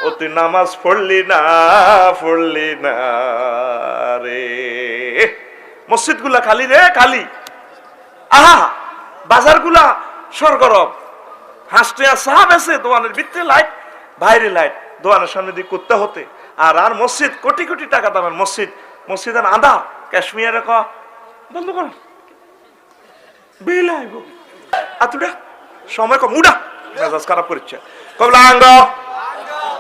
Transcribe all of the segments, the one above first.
ও তুই নামাজ পড়লি না রে। মসজিদ গুলা খালি রে, খালি। আহা, বাজার গুলা সরগরম। হাসতে সাহাব আছে, দোকানের ভিতরে লাইট, বাইরে লাইট, দোকানের সামনে দিয়ে করতে হতে। আর মসজিদ কোটি কোটি টাকা দামের মসজিদ, মসজিদের আদা কাশ্মীরে বন্ধ কর, বিল আইব আতুডা সময় কম, উডা মেজাজ খারাপ করছে। কবলাঙ্গ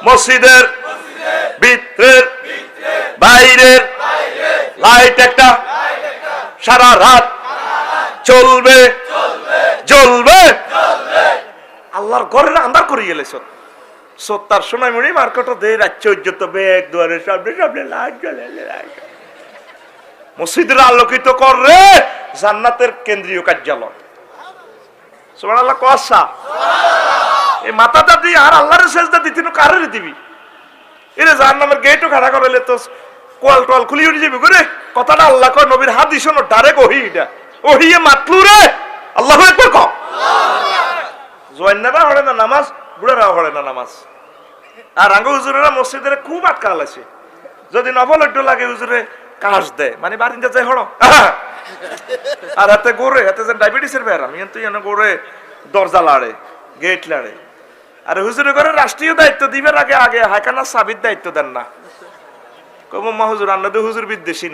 মসজিদের ভিতরের বাইরের লাইট একটা সারা রাত চলবে জ্বলবে। আল্লাহর ঘরের আন্ধার করে গেলে সত্তার সময় মুড়ি মার্কেট দেয় রাজ্য বেগ দুয়ারে সামনে সামনে লাইট জ্বলে। মসজিদের আলোকিত করে জান্নাতের কেন্দ্রীয় কার্যালয়। সুবহানাল্লাহ কসা এই মাথাটা দিয়ে আর আল্লাহর সেজদা দিতে কারে দিবি? এরে জাহান্নামের গেটও খাড়া করাইলে তো কোয়াল টোয়াল খুলি উঠে যাবি করে। কথাটা আল্লাহ কয়, নবীর হাদিস শোনো, ডাইরেক্ট ওহি। এটা ওহিয়ে মাতলু রে। আল্লাহু আকবার কও। জোয়ান্নারা পড়ে না নামাজ, বুড়ারা পড়ে না নামাজ। আর আঙ্গ হুজুরেরা মসজিদের খুব আটকাল আছে। যদি নফল একটু লাগে হুজুরে কাজ দেয়, মানে বারিন্দা যায় হড়। আর হাতে গোরে, হাতে যে ডায়াবেটিসের ব্যারাম, তুই এনে গোরে দরজা লাড়ে, গেট লাড়ে। আর হুজুরে করে রাষ্ট্রীয় দায়িত্ব দিবেন আগে আগে হাইকানা সাবির দায়িত্ব দেন না। কম হুজুর আন্নাদে হুজুর বিদ্বেষী না।